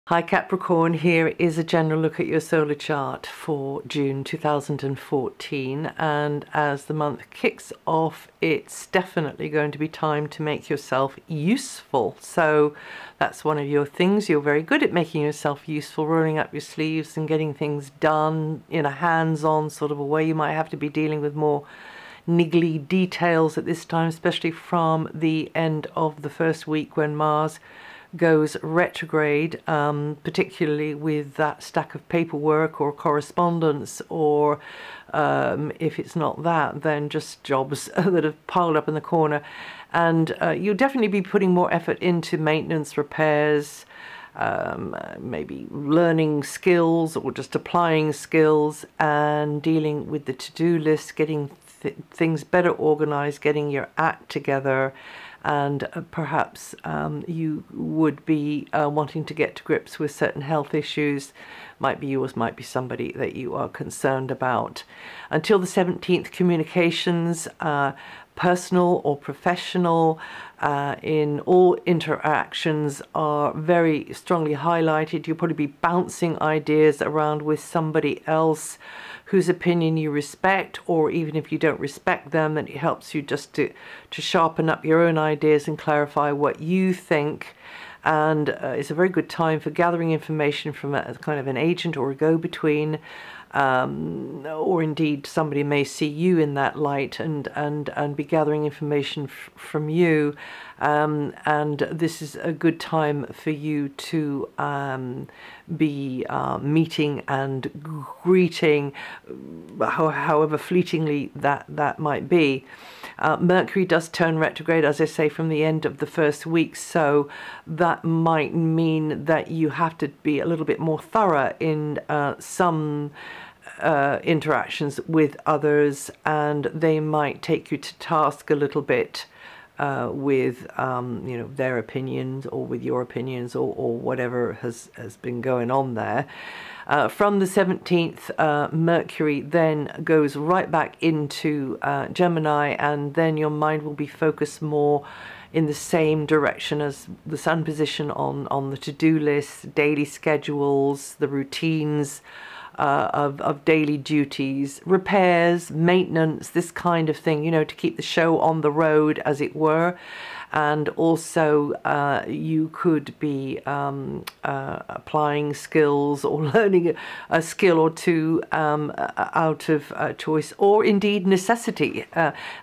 Hi Capricorn, here is a general look at your solar chart for June 2014, and as the month kicks off, it's definitely going to be time to make yourself useful. So that's one of your things. You're very good at making yourself useful, rolling up your sleeves and getting things done in a hands-on sort of a way. You might have to be dealing with more niggly details at this time, especially from the end of the first week when Mars goes retrograde, particularly with that stack of paperwork or correspondence, or if it's not that, then just jobs that have piled up in the corner. And you'll definitely be putting more effort into maintenance, repairs, maybe learning skills or just applying skills, and dealing with the to-do list, getting things better organized, getting your act together. And perhaps you would be wanting to get to grips with certain health issues. Might be yours, might be somebody that you are concerned about. Until the 17th, communications, personal or professional, in all interactions are very strongly highlighted. You'll probably be bouncing ideas around with somebody else whose opinion you respect, or even if you don't respect them, then it helps you just to sharpen up your own ideas and clarify what you think. And it's a very good time for gathering information from a kind of an agent or a go-between, or indeed somebody may see you in that light and be gathering information from you, and this is a good time for you to be meeting and greeting, however fleetingly that might be. Mercury does turn retrograde, as I say, from the end of the first week, so that might mean that you have to be a little bit more thorough in some interactions with others, and they might take you to task a little bit with you know, their opinions or with your opinions, or whatever has been going on there. From the 17th, Mercury then goes right back into Gemini, and then your mind will be focused more in the same direction as the Sun position on the to-do list, daily schedules, the routines of daily duties, repairs, maintenance, this kind of thing, you know, to keep the show on the road, as it were. And also you could be applying skills or learning a skill or two out of choice, or indeed necessity.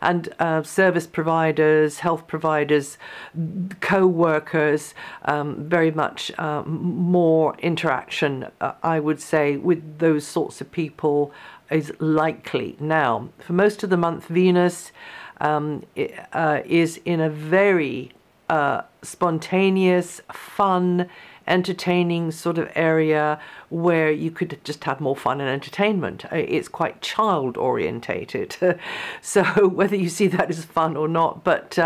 And service providers, health providers, co-workers, very much more interaction, I would say, with those sorts of people is likely. Now, for most of the month, Venus is in a very spontaneous, fun, entertaining sort of area where you could just have more fun and entertainment. It's quite child orientated, so whether you see that as fun or not, but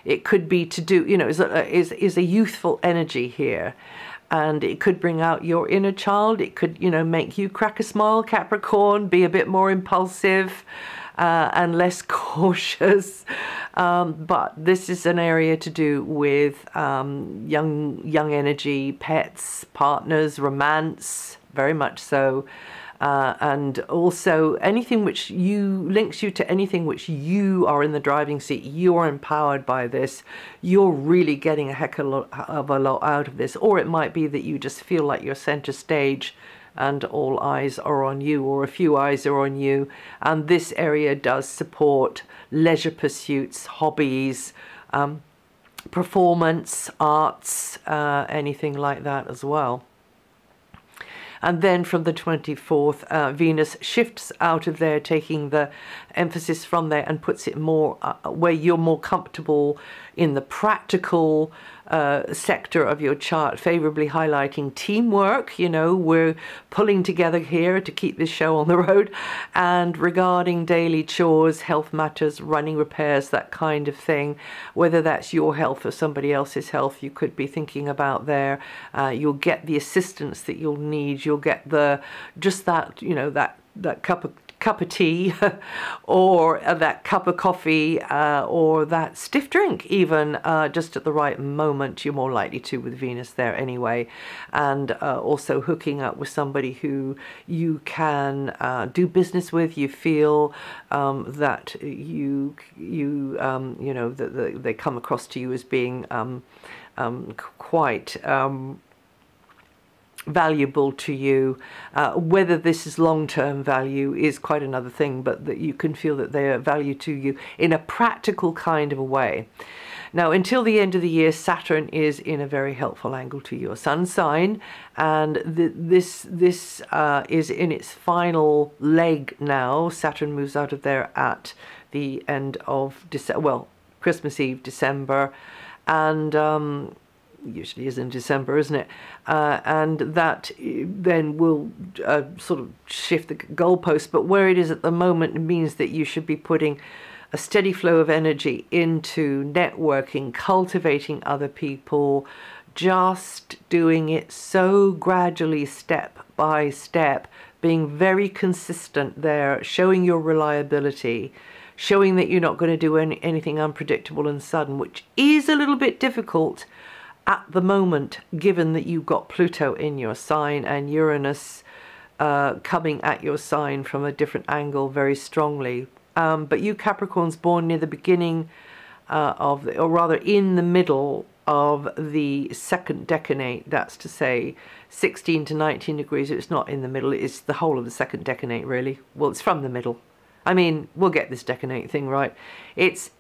it could be to do, you know, is a youthful energy here. And it could bring out your inner child. It could, you know, make you crack a smile, Capricorn, be a bit more impulsive and less cautious. But this is an area to do with young energy, pets, partners, romance, very much so. And also anything which links you to anything which you are in the driving seat. You're empowered by this. You're really getting a heck of a lot out of this. Or it might be that you just feel like you're center stage and all eyes are on you, or a few eyes are on you. And this area does support leisure pursuits, hobbies, performance, arts, anything like that as well. And then from the 24th, Venus shifts out of there, taking the emphasis from there and puts it more where you're more comfortable in the practical sector of your chart, favorably highlighting teamwork. You know, we're pulling together here to keep this show on the road. And regarding daily chores, health matters, running repairs, that kind of thing, whether that's your health or somebody else's health, you could be thinking about there. You'll get the assistance that you'll need. You'll get just that, you know, that cup cup of tea or that cup of coffee or that stiff drink even, just at the right moment. You're more likely to with Venus there anyway. And also hooking up with somebody who you can do business with. You feel that you know, that they come across to you as being quite valuable to you. Whether this is long-term value is quite another thing, but that you can feel that they are value to you in a practical kind of a way. Now, until the end of the year, Saturn is in a very helpful angle to your sun sign, and this is in its final leg now. Saturn moves out of there at the end of December, well, Christmas Eve, December, and usually is in December, isn't it? And that then will sort of shift the goalpost. But where it is at the moment, it means that you should be putting a steady flow of energy into networking, cultivating other people, just doing it so gradually, step by step, being very consistent there, showing your reliability, showing that you're not going to do anything unpredictable and sudden, which is a little bit difficult at the moment, given that you've got Pluto in your sign and Uranus coming at your sign from a different angle very strongly. But you Capricorns born near the beginning or rather in the middle of the second decanate, that's to say 16 to 19 degrees. It's not in the middle, it's the whole of the second decanate really. Well, it's from the middle. I mean, we'll get this decanate thing right. It's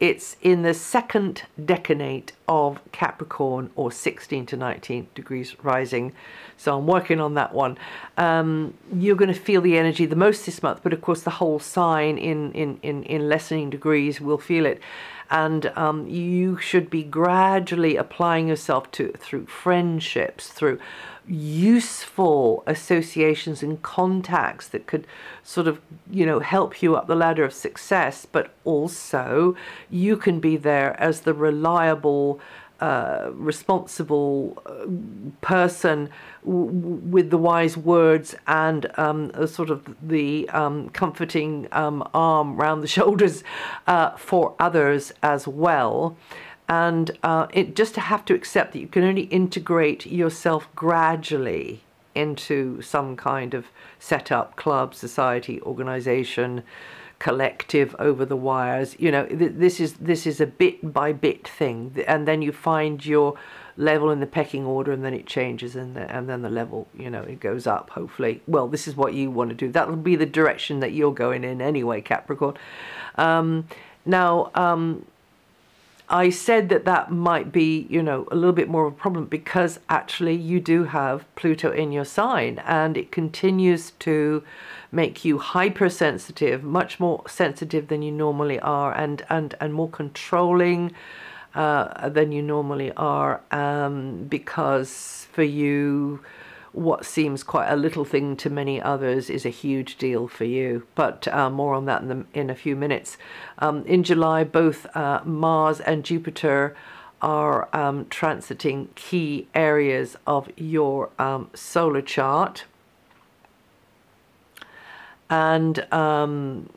in the second decanate of Capricorn, or 16 to 19 degrees rising. So I'm working on that one. You're going to feel the energy the most this month, but of course the whole sign in lessening degrees will feel it. And you should be gradually applying yourself through friendships, through useful associations and contacts that could sort of, you know, help you up the ladder of success. But also you can be there as the reliable, responsible person with the wise words and sort of the comforting arm round the shoulders for others as well. And it just to have to accept that you can only integrate yourself gradually into some kind of setup, club, society, organization, collective over the wires. You know, this is a bit by bit thing, and then you find your level in the pecking order, and then it changes, and then the level, you know, it goes up, hopefully. Well, this is what you want to do. That'll be the direction that you're going in anyway, Capricorn. I said that might be, you know, a little bit more of a problem because actually you do have Pluto in your sign, and it continues to make you hypersensitive, much more sensitive than you normally are, and more controlling than you normally are, because for you what seems quite a little thing to many others is a huge deal for you. But more on that in a few minutes. In July, both Mars and Jupiter are transiting key areas of your solar chart. And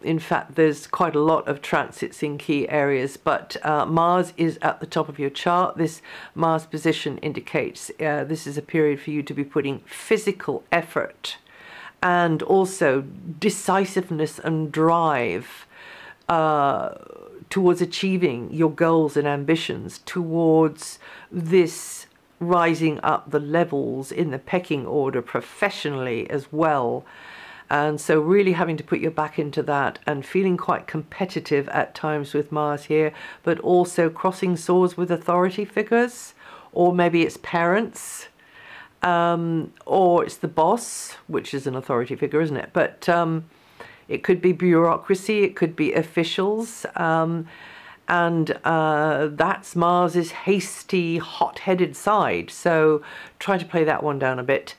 in fact, there's quite a lot of transits in key areas, but Mars is at the top of your chart. This Mars position indicates this is a period for you to be putting physical effort and also decisiveness and drive towards achieving your goals and ambitions, towards this rising up the levels in the pecking order professionally as well. And so really having to put your back into that and feeling quite competitive at times with Mars here, but also crossing swords with authority figures, or maybe it's parents, or it's the boss, which is an authority figure, isn't it? But it could be bureaucracy, it could be officials, and that's Mars's hasty, hot-headed side. So try to play that one down a bit.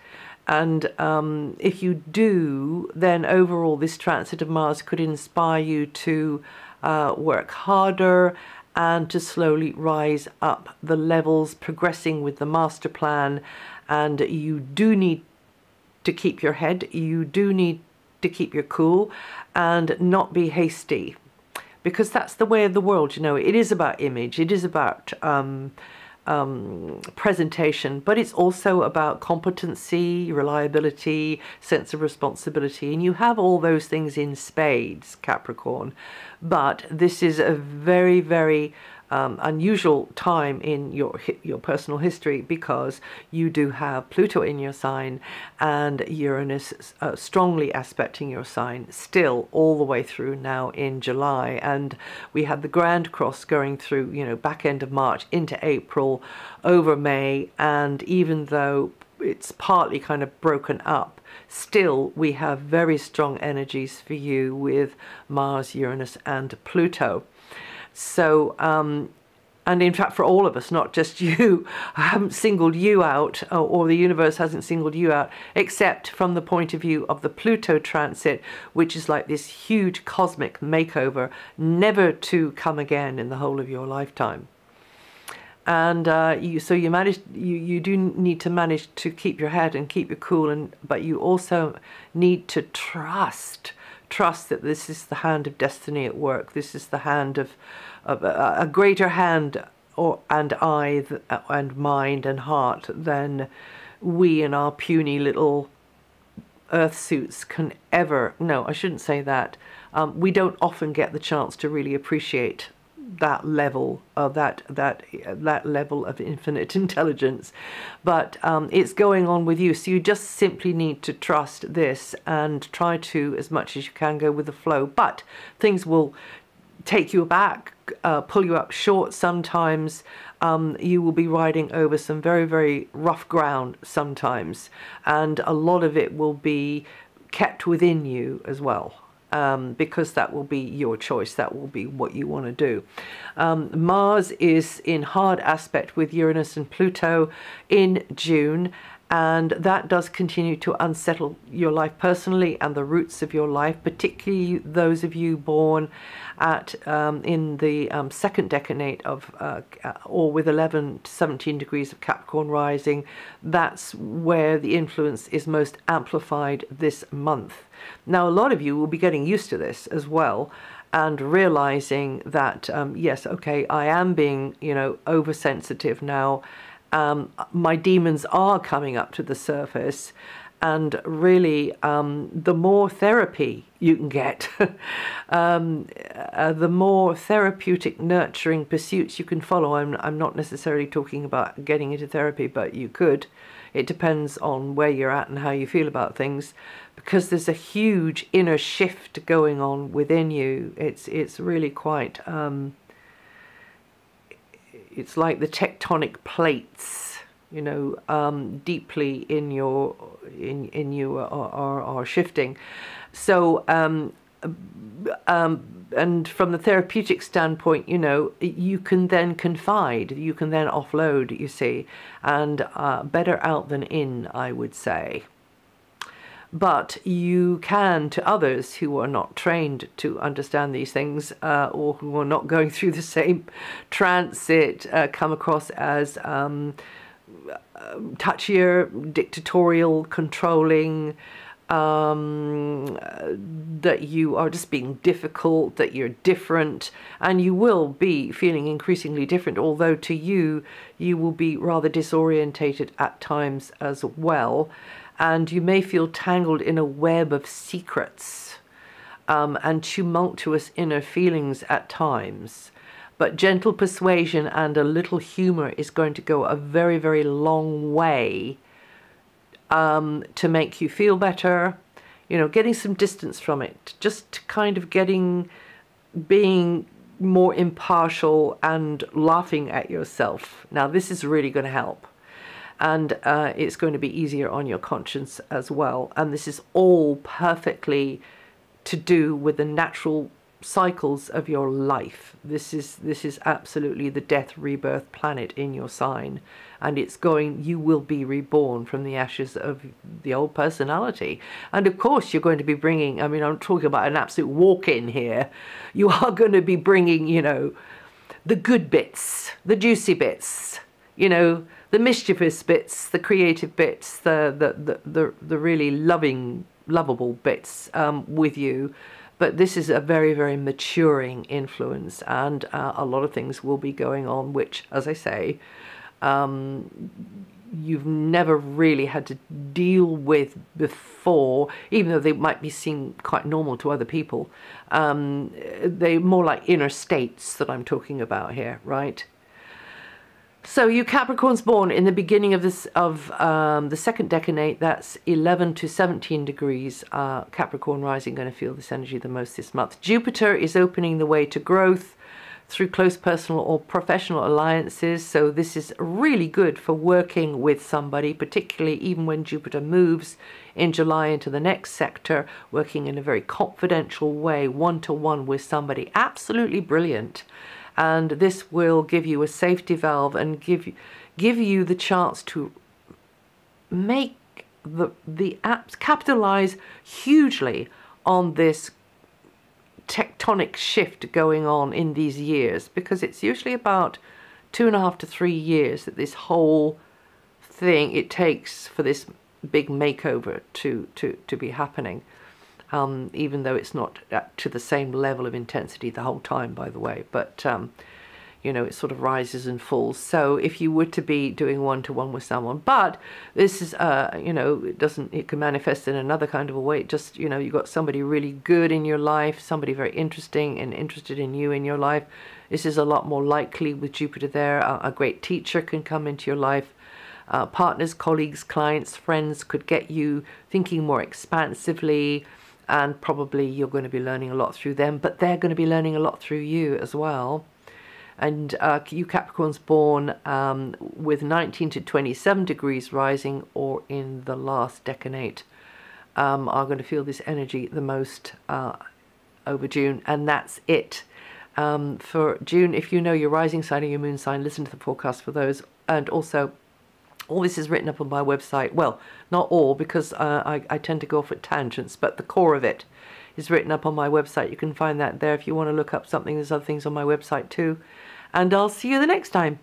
And if you do, then overall this transit of Mars could inspire you to work harder and to slowly rise up the levels, progressing with the master plan. And you do need to keep your head. You do need to keep your cool and not be hasty, because that's the way of the world. You know, it is about image, it is about presentation, but it's also about competency, reliability, sense of responsibility, and you have all those things in spades, Capricorn. But this is a very, very unusual time in your personal history, because you do have Pluto in your sign and Uranus strongly aspecting your sign still all the way through now in July, and we had the Grand Cross going through, you know, back end of March into April, over May, and even though it's partly kind of broken up, still we have very strong energies for you with Mars, Uranus and Pluto. So, and in fact for all of us, not just you, I haven't singled you out, or the universe hasn't singled you out, except from the point of view of the Pluto transit, which is like this huge cosmic makeover, never to come again in the whole of your lifetime. And you do need to manage to keep your head and keep your cool, but you also need to trust that this is the hand of destiny at work. This is the hand of a greater hand and eye and mind and heart than we in our puny little earth suits can ever. No, I shouldn't say that. We don't often get the chance to really appreciate that level of that level of infinite intelligence, but it's going on with you. So you just simply need to trust this and try to, as much as you can, go with the flow. But things will take you back, pull you up short sometimes. You will be riding over some very, very rough ground sometimes, and a lot of it will be kept within you as well. Because that will be your choice, that will be what you want to do. Mars is in hard aspect with Uranus and Pluto in June, and that does continue to unsettle your life personally and the roots of your life, particularly those of you born at in the second decade of or with 11 to 17 degrees of Capricorn rising. That's where the influence is most amplified this month. Now, a lot of you will be getting used to this as well, and realizing that yes, okay, I am being, you know, oversensitive now. My demons are coming up to the surface, and really the more therapy you can get, the more therapeutic, nurturing pursuits you can follow. I'm not necessarily talking about getting into therapy, but you could. It depends on where you're at and how you feel about things, because there's a huge inner shift going on within you. It's really quite it's like the tectonic plates, you know, deeply in you are shifting. So and from the therapeutic standpoint, you know, you can then confide, you can then offload, you see, and better out than in, I would say. But you can, to others who are not trained to understand these things, or who are not going through the same transit, come across as touchier, dictatorial, controlling, that you are just being difficult, that you're different, and you will be feeling increasingly different, although to you, you will be rather disorientated at times as well. And you may feel tangled in a web of secrets and tumultuous inner feelings at times. But gentle persuasion and a little humor is going to go a very, very long way to make you feel better. You know, getting some distance from it, just kind of being more impartial and laughing at yourself. Now, this is really going to help. And it's going to be easier on your conscience as well. And this is all perfectly to do with the natural cycles of your life. This is absolutely the death rebirth planet in your sign, and you will be reborn from the ashes of the old personality. And of course you're going to be bringing, I mean, I'm talking about an absolute walk-in here. You are going to be bringing, you know, the good bits, the juicy bits, you know, the mischievous bits, the creative bits, the really loving lovable bits with you. But this is a very, very maturing influence, and a lot of things will be going on, which, as I say, you've never really had to deal with before, even though they might be seen quite normal to other people. They're more like inner states that I'm talking about here, right? So you Capricorns born in the beginning of this the second decade, that's 11 to 17 degrees, Capricorn rising, going to feel this energy the most this month. Jupiter is opening the way to growth through close personal or professional alliances. So this is really good for working with somebody, particularly even when Jupiter moves in July into the next sector, working in a very confidential way, one-to-one with somebody. Absolutely brilliant. And this will give you a safety valve and give you the chance to make the apps capitalize hugely on this tectonic shift going on in these years, because it's usually about 2.5 to 3 years that this whole thing it takes for this big makeover to be happening. Even though it's not to the same level of intensity the whole time, by the way, but you know, it sort of rises and falls. So if you were to be doing one-to-one with someone, but this is you know, it can manifest in another kind of a way. It just, you know, you've got somebody really good in your life, somebody very interesting and interested in you in your life. This is a lot more likely with Jupiter there. A great teacher can come into your life. Partners, colleagues, clients, friends could get you thinking more expansively, and probably you're going to be learning a lot through them, but they're going to be learning a lot through you as well. And you Capricorns born with 19 to 27 degrees rising or in the last decade are going to feel this energy the most over June. And that's it for June. If you know your rising sign or your moon sign, listen to the forecast for those. And also, all this is written up on my website. Well, not all, because I tend to go off at tangents, but the core of it is written up on my website. You can find that there if you want to look up something. There's other things on my website too. And I'll see you the next time.